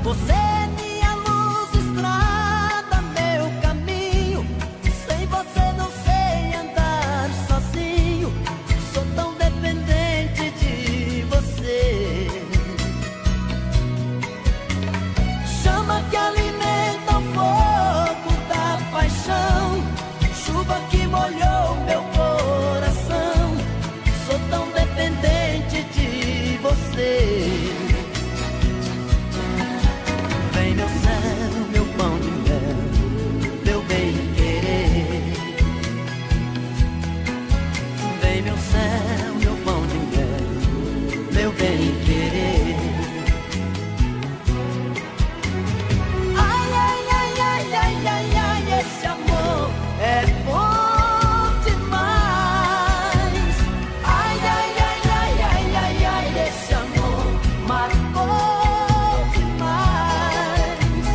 Você é minha luz, estrada, meu caminho. Sem você não sei andar sozinho. Sou tão dependente de você. Chama que alimenta o fogo da paixão, chuva que molhou meu coração. Sou tão dependente de você. Vem meu céu, meu pão de mel, meu bem querer. Vem meu céu, meu pão de mel, meu bem querer. Ai, ai, ai, ai, ai, ai, ai, esse amor é bom demais. Ai, ai, ai, ai, ai, ai, ai, esse amor marcou demais.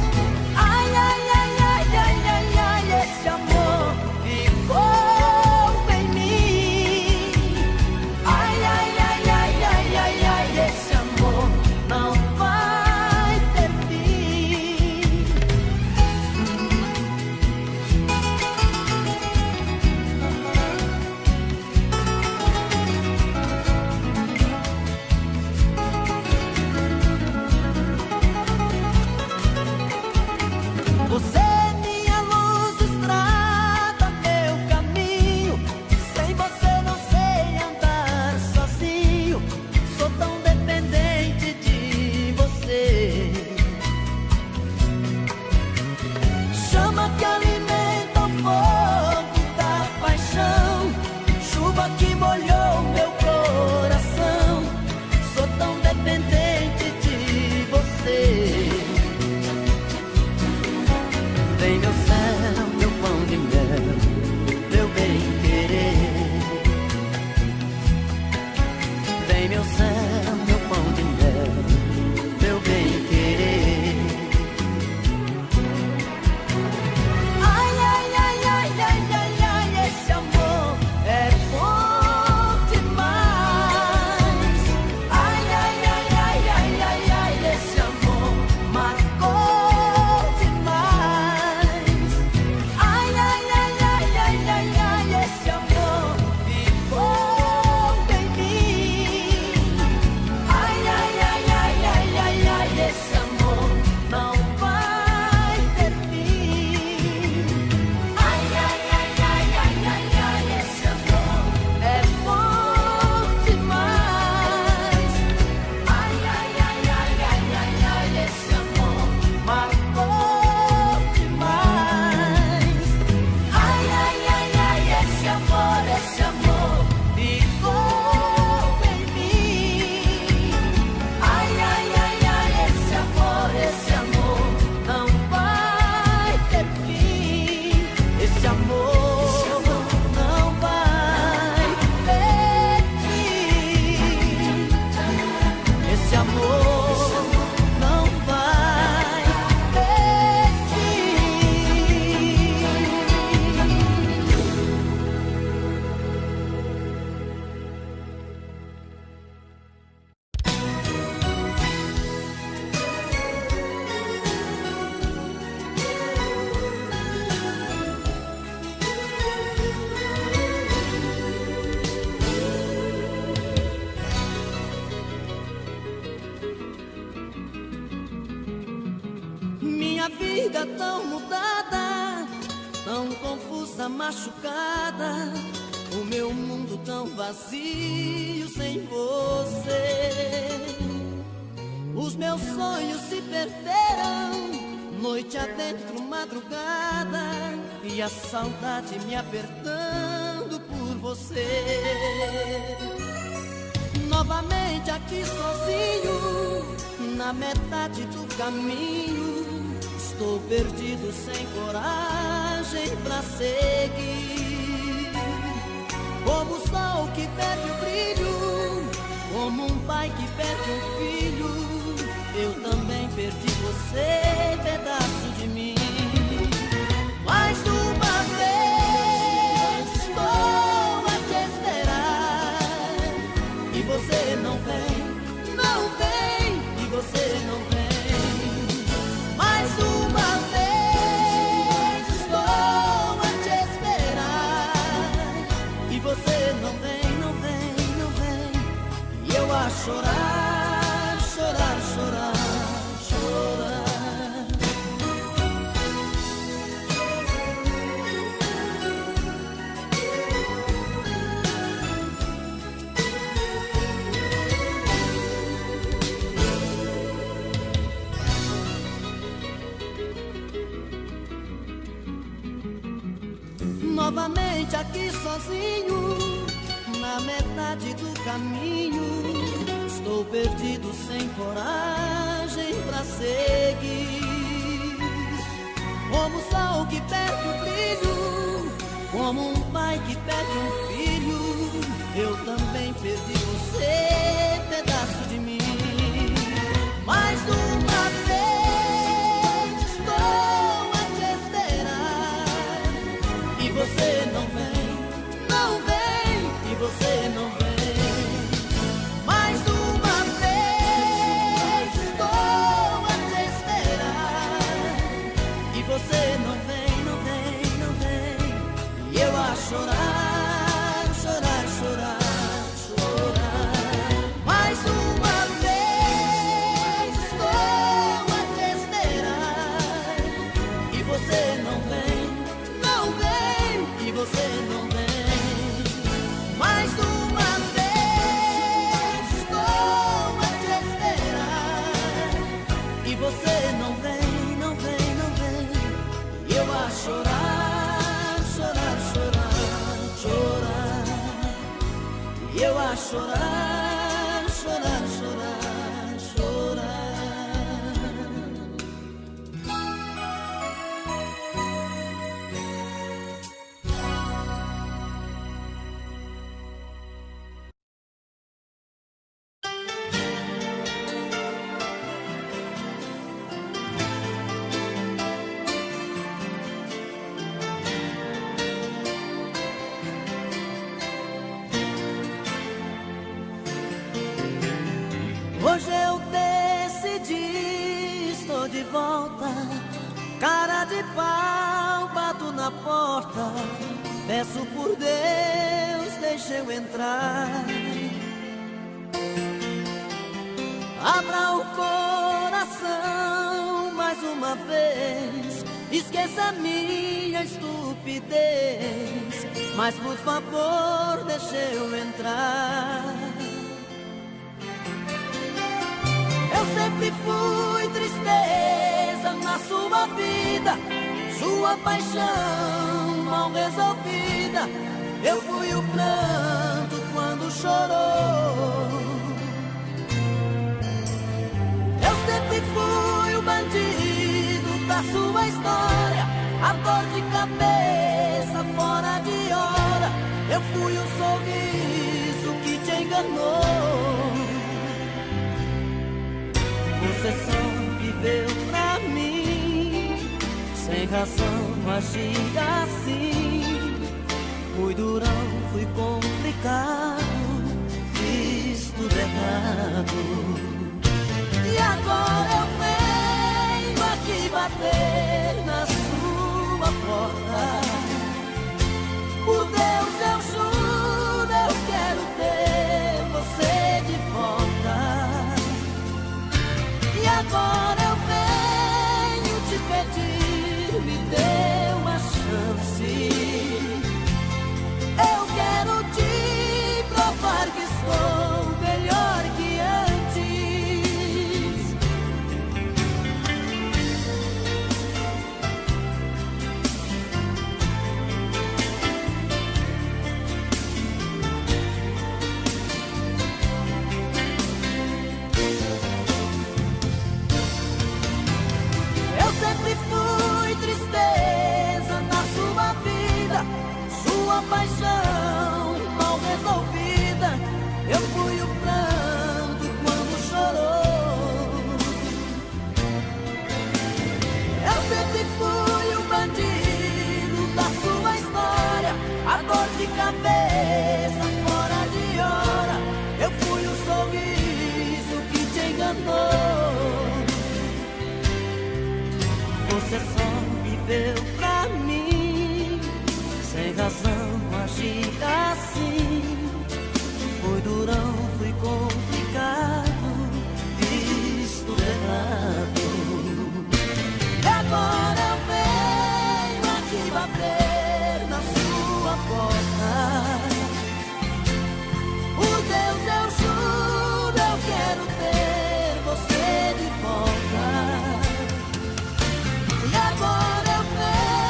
Ai, ai, ai, ai, ai, ai, ai, esse amor ficou em mim. Ai, ai, ai, ai, ai, ai, ai, esse amor não vai ter fim. Você é minha luz, estrada, meu caminho. Sem você não sei andar sozinho. Sou tão dependente de você. Chama que alimenta o fogo da paixão, chuva que molhou meu coração. Sou tão dependente de você. Vem meu céu, meu pão de mel, meu bem querer. Vem meu céu, meu pão de mel, meu bem querer. Ai, ai, ai, ai, ai, ai, ai, esse amor é bom demais. Ai, ai, ai, ai, ai, ai, ai, esse amor marcou demais. Ai, ai, ai, ai, ai, ai, ai, esse amor ficou em mim. Ai, ai, ai, ai, ai, ai, ai, esse amor não vai ter fim. Ai, ai, ai, ai, ai, ai, ai, esse amor é bom demais. Ai, ai, ai, ai, ai, ai, ai, esse amor marcou demais. Ai, ai, ai, ai, esse amor ficou em mim. Ai, ai, ai, ai, esse amor não vai ter fim. Esse amor não vai ter fim. Esse amor não vai ter fim. Minha vida tão mudada, tão confusa, machucada. O meu mundo tão vazio sem você. Os meus sonhos se perderam, noite adentro, madrugada, e a saudade me apertando por você. Novamente aqui sozinho, na metade do caminho, estou perdido sem coragem pra seguir. Como o sol que perde o brilho, como um pai que perde um filho, eu também perdi você, pedaço de mim. Mais uma vez estou a te esperar, e você não vem, não vem, e você não vem. novamente aqui sozinho, na metade do caminho. Estou perdido, sem coragem pra seguir. Como o sol que perde o brilho, como um pai que perde um filho, eu também perdi você, pedaço de mim. Mais uma vez estou a te esperar, e você não vem, não vem, e você não vem. Mais uma vez estou a te esperar, e você não vem, não vem, não vem. E eu a chorar, chorar, chorar, chorar. Mais uma vez estou a te esperar, e você não vem, não vem, e você não vem. Mais uma vez estou a te esperar, e você não vem, não vem, não vem. E eu a chorar, chorar, chorar, chorar. E eu a chorar, chorar, chorar, chorar. Hoje eu decidi, estou de volta. Cara de pau, bato na porta. Peço por Deus, deixa eu entrar. Abra o coração mais uma vez. Esqueça minha estupidez, mas por favor, deixa eu entrar. Eu sempre fui tristeza na sua vida, sua paixão mal resolvida. Eu fui o pranto quando chorou. Eu sempre fui o bandido da sua história, a dor de cabeça fora de hora. Eu fui o sorriso que te enganou. Você só viveu pra mim, sem razão agir assim. Fui durão, fui complicado, fiz tudo errado. E agora eu venho aqui bater na sua porta. Por Deus eu juro, eu quero ter você de volta. E agora eu venho te pedir, me dê uma chance. Eu quero te provar que sou melhor que antes. Eu sempre fui tristeza na sua vida, sua paixão mal resolvida. Eu fui o pranto quando chorou. Eu sempre fui o bandido da sua história, a dor de cabeça fora de hora. Eu fui o sorriso que te enganou. Você só viveu pra mim, sem razão agir assim. Fui durão, fui complicado, fiz tudo errado. E agora eu venho aqui bater na sua porta. Por Deus eu juro, eu quero ter você de volta. E agora eu venho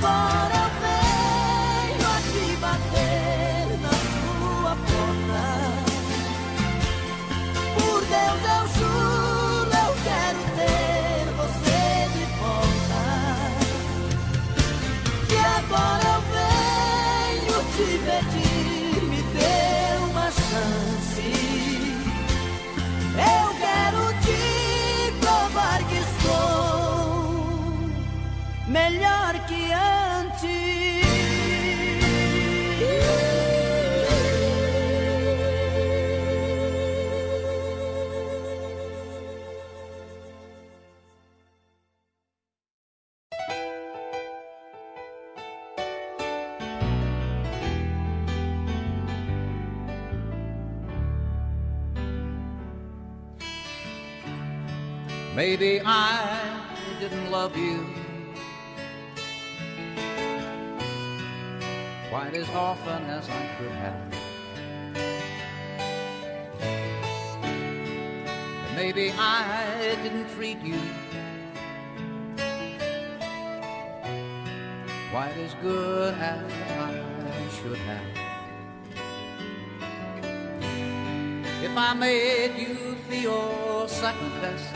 agora eu venho aqui bater na sua porta. Por Deus eu juro, eu quero ter você de volta. E agora eu venho te pedir, me dê uma chance. Eu quero te provar que sou melhor que antes. Maybe I didn't love you quite as often as I could have. And maybe I didn't treat you quite as good as I should have. If I made you feel second best,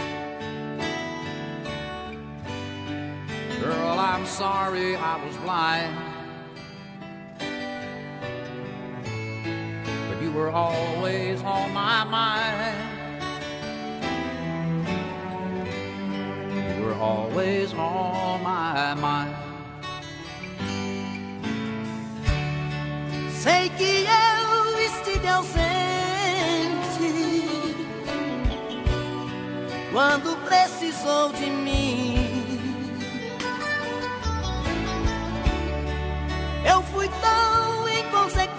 girl, I'm sorry I was blind. But you were always on my mind. You were always on my mind. Sei que eu estive ausente quando precisou de mim. Eu fui tão inconsequente,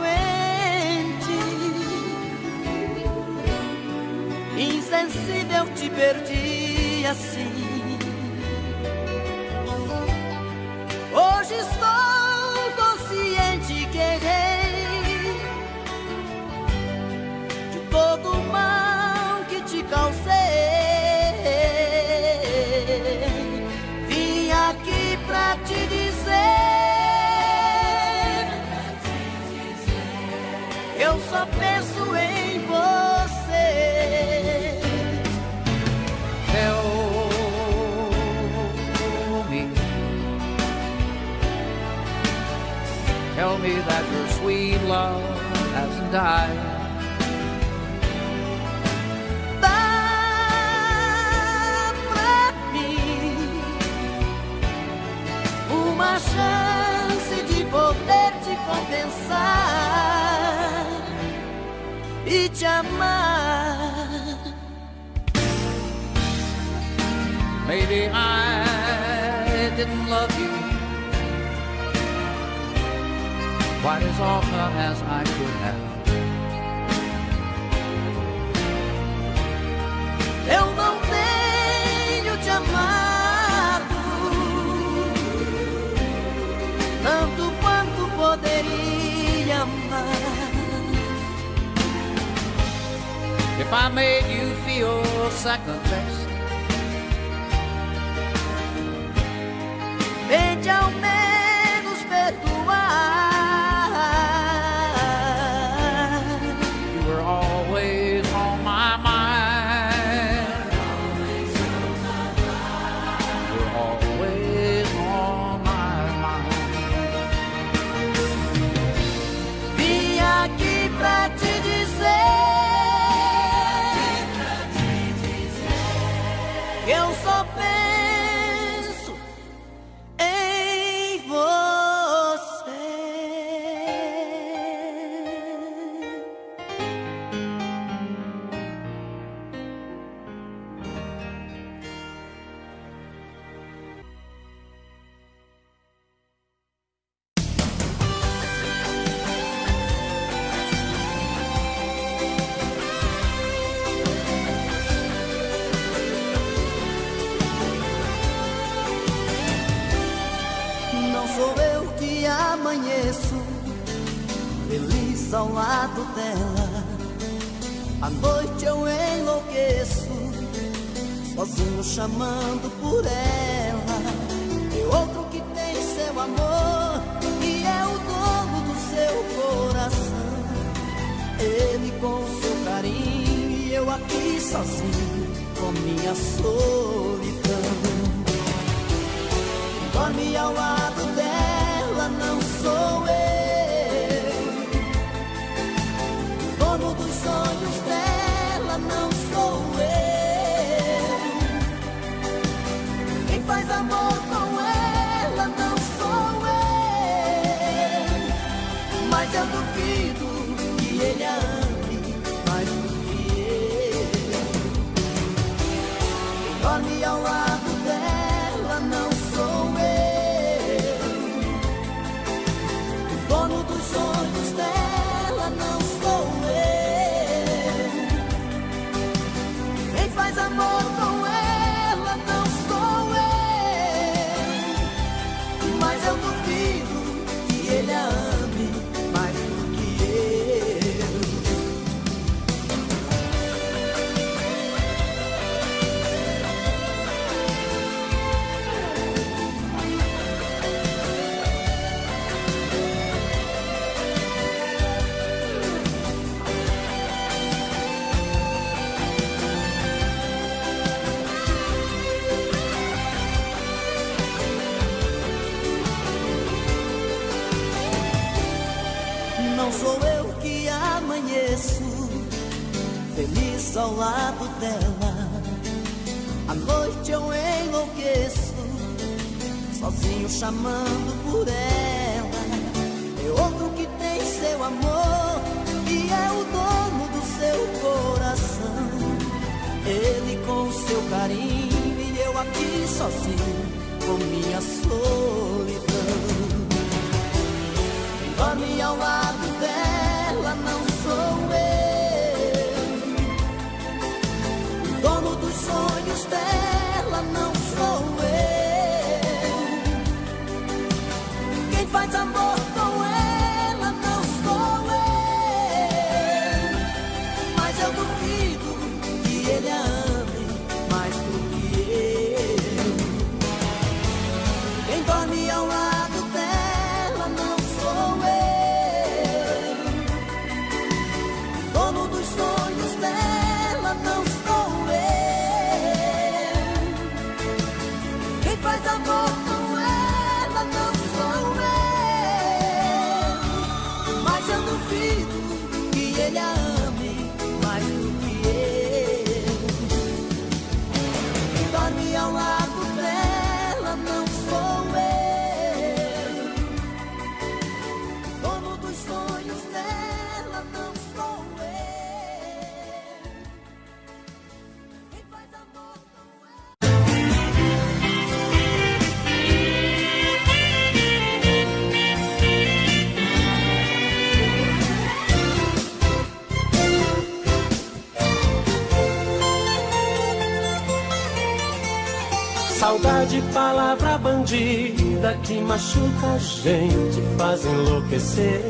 insensível, te perdi assim. Hoje estou consciente que errei de todo o mal que te causei. Vim aqui pra te dizer, eu só penso em você. Tell me that your sweet love hasn't died. Dá pra mim uma chance de poder te compensar e te amar. Maybe I didn't love you quite as often as I could have. Eu não tenho te amado tanto quanto poderia amar. If I made you feel second best, tente ao menos perdoar. you were always on my mind. You were always on my mind. Vim aqui pra te dizer que eu só penso em você. Não sou eu que amanheço feliz ao lado dela. À noite eu enlouqueço, sozinho chamando por ela. É outro que tem seu amor minha solidão. Dorme ao lado dela, não sou eu. Dono dos sonhos dela, não sou eu. Quem faz amor com ela, não sou eu. Mas eu duvido que ele a ame mais do que eu. Quem dorme ao lado dela, não sou eu. O dono dos sonhos dela, não sou eu. Quem faz amor com ela, não sou eu. Mas eu duvido que ele a ame mais do que eu. Não sou eu que amanheço feliz ao lado dela. À noite eu enlouqueço, sozinho chamando por ela. É outro que tem seu amor e é o dono do seu coração. Ele com seu carinho e eu aqui sozinho com minha solidão. Dorme ao lado dela, não sou eu. O dono dos sonhos dela, não sou eu. Quem faz amor com ela, não sou eu. Mas eu duvido que ele a ame mais do que eu. Quem dorme ao lado dela, não sou eu. Dono dos sonhos dela, não sou eu. Quem faz amor com ela, não sou eu. Mas eu duvido que ele a ame mais do que eu. Quem dorme ao lado dela, não sou eu. Dono dos sonhos dela, não sou eu. Quem faz amor com ela. Saudade, palavra bandida que machuca a gente, faz enlouquecer.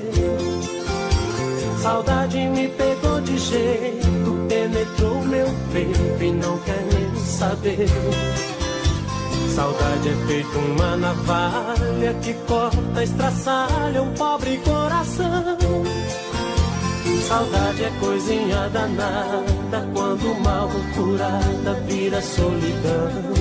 Saudade me pegou de jeito, penetrou meu peito e não quer nem saber. Saudade é feito uma navalha que corta, estraçalha um pobre coração. Saudade é coisinha danada, quando mal curada vira solidão.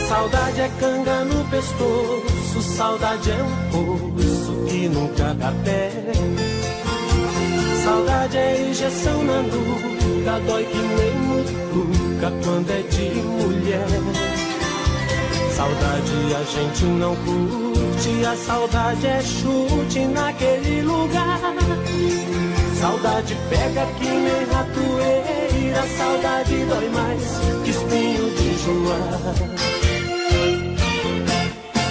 Saudade é canga no pescoço, saudade é um poço que nunca dá pé. Saudade é injeção na nuca, dói que nem mutuca quando é de mulher. Saudade a gente não curte, a saudade é chute naquele lugar. Saudade pega que nem ratoeira, saudade dói mais que espinho de joar.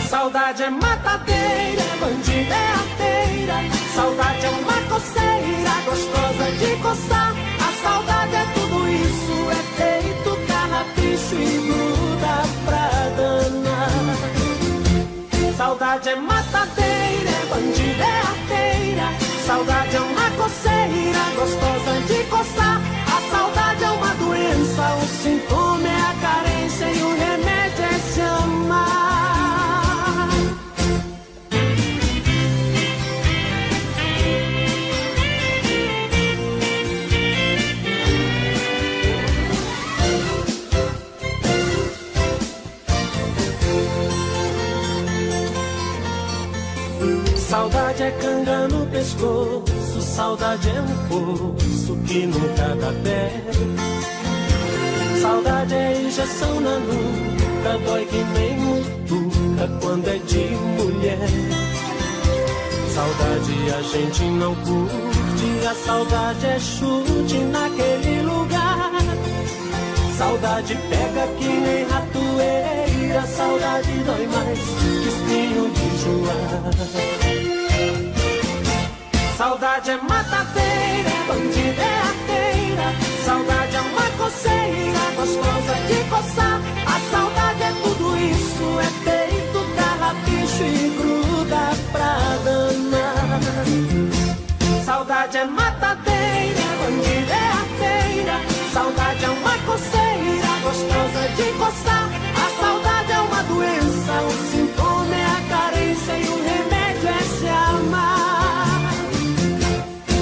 Saudade é matadeira, bandida é arteira. Saudade é uma coceira, gostosa de coçar. A saudade é tudo isso, é feito carrapicho e gruda pra danar. Saudade é matadeira, bandida é arteira. Saudade é uma coceira, gostosa de coçar. A saudade é uma doença, o sintoma é a carência e o remédio é se amar. Saudade é canga no pescoço, saudade é um poço que nunca dá pé. Saudade é injeção na nuca, dói que nem mutuca quando é de mulher. Saudade a gente não curte, a saudade é chute naquele lugar. Saudade pega que nem ratoeira, saudade dói mais que espinho de joar. Saudade é matadeira, é bandida, é arteira. Saudade é uma coceira, gostosa de coçar. A saudade é tudo isso, é peito, carrapicho e gruda pra danar. Saudade é matadeira, é bandida, é arteira. Saudade é uma coceira, gostosa de coçar. A saudade é uma doença, o sintoma é a carência e o remédio é se amar.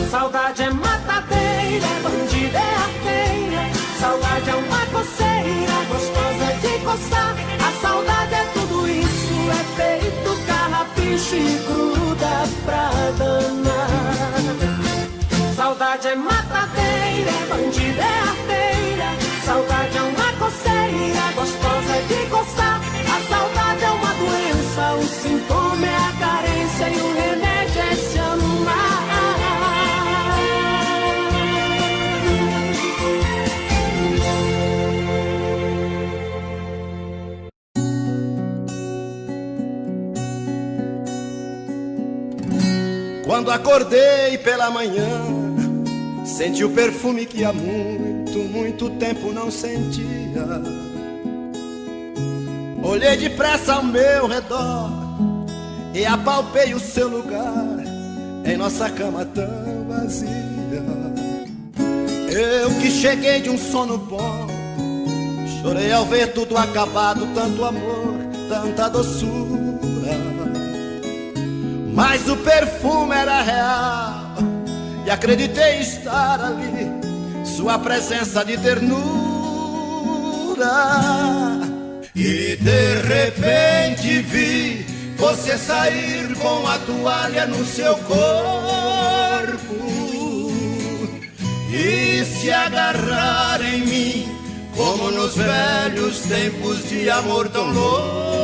Saudade é matadeira, é bandida, é arteira. Saudade é uma coceira, gostosa de coçar. A saudade é tudo isso, é peito, carrapicho e gruda pra danar. Saudade é matadeira, é bandida, é arteira. Saudade é uma coceira, gostosa de coçar. A saudade é uma doença, o sintoma é a carência e o remédio é se amar. Quando acordei pela manhã, senti o perfume que há muito, muito tempo não sentia. Olhei depressa ao meu redor e apalpei o seu lugar em nossa cama tão vazia. Eu que cheguei de um sono bom, chorei ao ver tudo acabado, tanto amor, tanta doçura. Mas o perfume era real e acreditei estar ali, sua presença de ternura. E de repente vi você sair com a toalha no seu corpo e se agarrar em mim, como nos velhos tempos de amor tão loucos.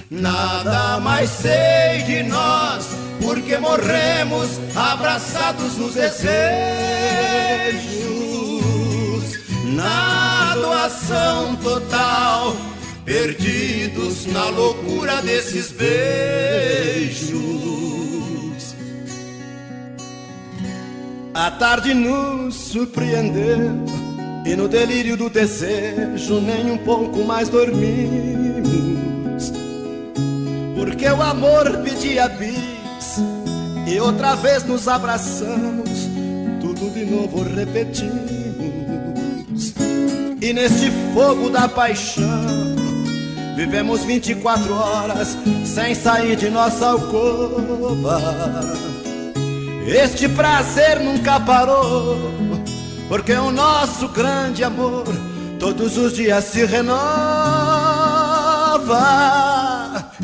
Nada mais sei de nós, porque morremos abraçados nos desejos, na doação total, perdidos na loucura desses beijos. A tarde nos surpreendeu e no delírio do desejo nem um pouco mais dormimos, porque o amor pedia bis e outra vez nos abraçamos, tudo de novo repetimos. E neste fogo da paixão vivemos 24 horas sem sair de nossa alcova. Este prazer nunca parou, porque o nosso grande amor todos os dias se renova.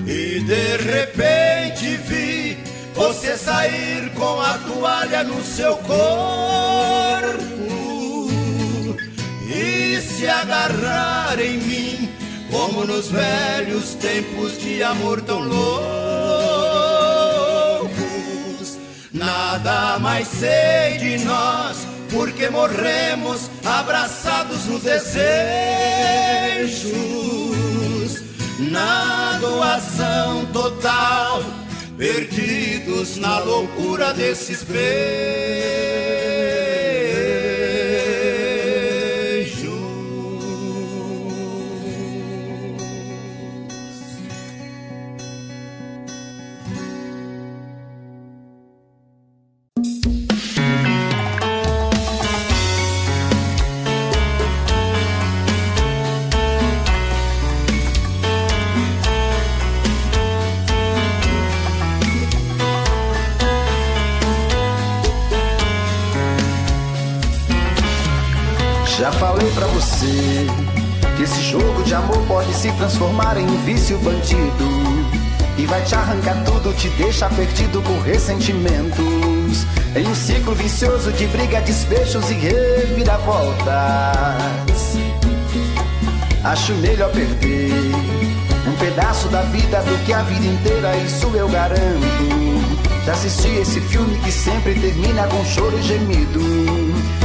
E de repente vi você sair com a toalha no seu corpo e se agarrar em mim, como nos velhos tempos de amor tão loucos. Nada mais sei de nós, porque morremos abraçados nos desejos, na doação total, perdidos na loucura desses beijos. Já falei pra você que esse jogo de amor pode se transformar em um vício bandido, e vai te arrancar tudo, te deixa perdido por ressentimentos, em um ciclo vicioso de briga, desfechos e reviravoltas. Acho melhor perder um pedaço da vida do que a vida inteira, isso eu garanto. Já assisti esse filme que sempre termina com choro e gemido.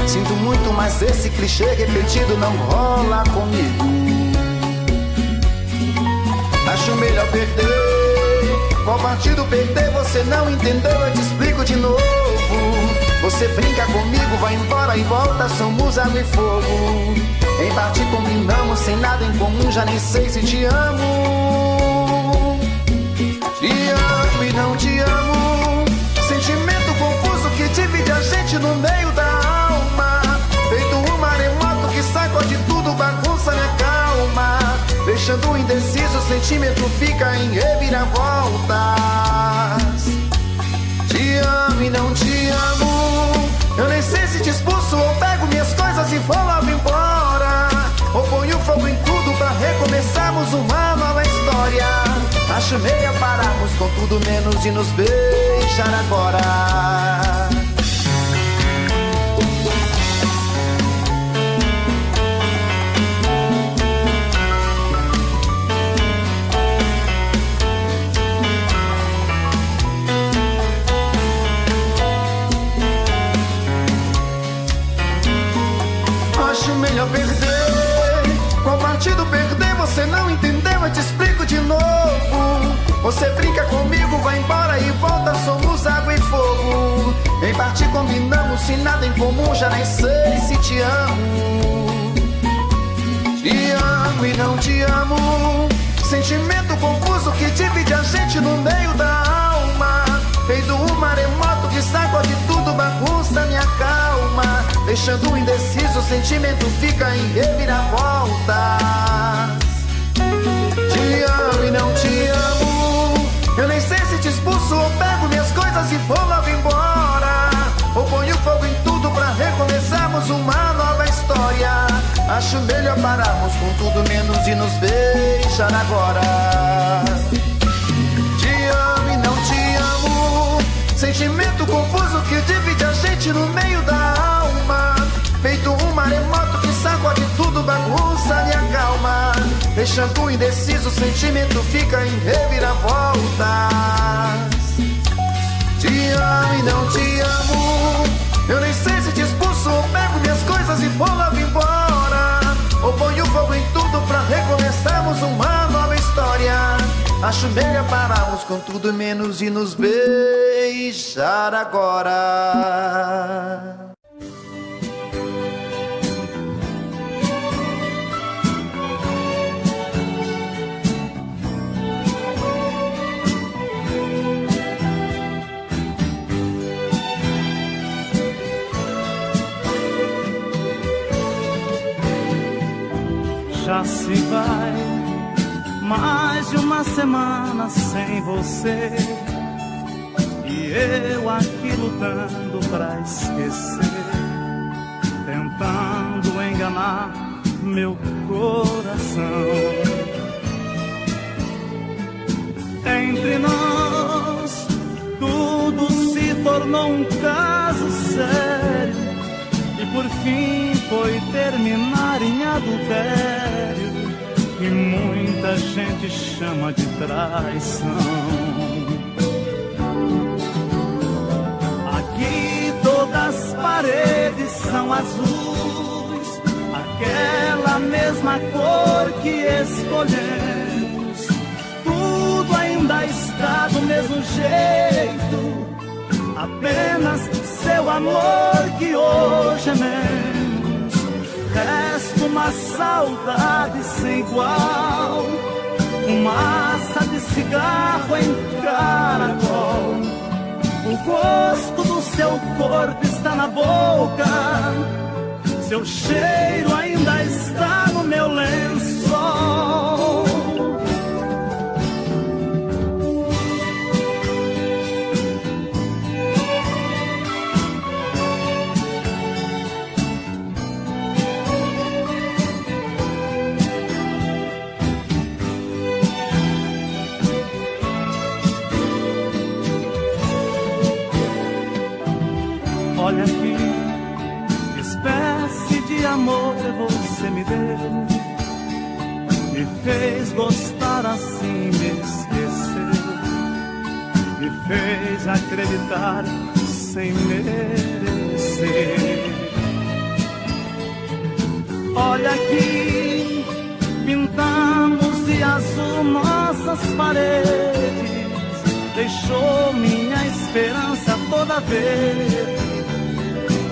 Sinto muito, mas esse clichê repetido não rola comigo. Acho melhor perder. Qual partido perder? Você não entendeu, eu te explico de novo. Você brinca comigo, vai embora e volta, somos água e fogo. Em parte combinamos, sem nada em comum, já nem sei se te amo. Te amo e não te amo. Sentimento confuso que divide a gente no meio da alma. Feito um maremoto que sacode tudo, bagunça minha calma. Deixando indeciso, o sentimento fica em reviravoltas. Te amo e não te amo. Eu nem sei se te expulso ou pego minhas coisas e vou logo embora, ou ponho fogo em tudo pra recomeçarmos uma nova história. Acho meio pararmos com tudo menos de nos beijar agora. Acho melhor perder. Qual partido perder? Você não entendeu, eu te explico de novo. Você brinca comigo, vai embora e volta, somos água e fogo. Em parte combinamos, sem nada em comum, já nem sei se te amo. Te amo e não te amo. Sentimento confuso que divide a gente no meio da alma. Feito um maremoto que sacode tudo, bagunça minha calma. Deixando indeciso, o sentimento fica em reviravoltas. Te amo e não te amo. Eu nem sei se te expulso ou pego minhas coisas e vou logo embora, ou ponho fogo em tudo pra recomeçarmos uma nova história. Acho melhor pararmos com tudo menos de nos beijar agora. Te amo e não te amo. Sentimento confuso que divide a gente no meio da alma. Feito um maremoto que sacode tudo, bagunça minha calma. Deixando indeciso, o sentimento fica em reviravoltas. Te amo e não te amo. Eu nem sei se te expulso ou pego minhas coisas e vou logo embora, ou ponho fogo em tudo pra recomeçarmos uma nova história. Acho melhor pararmos com tudo menos de nos beijar agora. Já se vai mais de uma semana sem você, e eu aqui lutando pra esquecer, tentando enganar meu coração. Entre nós tudo se tornou um caso sério, e por fim foi terminar em adultério, que muita gente chama de traição. Aqui todas as paredes são azuis, aquela mesma cor que escolhemos. Tudo ainda está do mesmo jeito, apenas seu amor que hoje é menos. Resta uma saudade sem igual, fumaça de cigarro em caracol. O gosto do seu corpo está na boca, seu cheiro ainda está no meu lençol. deu, me fez gostar assim, me esqueceu, me fez acreditar sem merecer. Olha aqui, pintamos de azul nossas paredes, deixou minha esperança toda verde,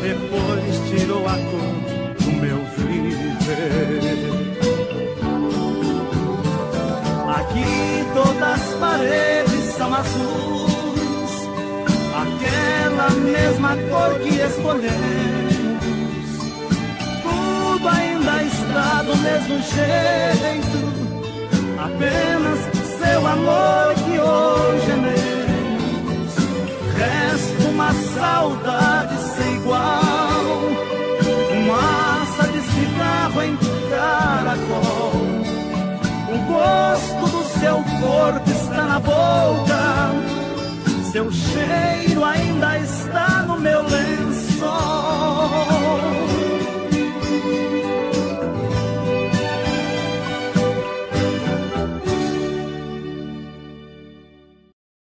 depois tirou a cor do meu viver. Aqui todas as paredes são azuis, aquela mesma cor que escolhemos, tudo ainda está do mesmo jeito, apenas seu amor que hoje é menos. Resta uma saudade sem igual, fumaça de cigarro em caracol, o gosto do seu corpo está na boca, seu cheiro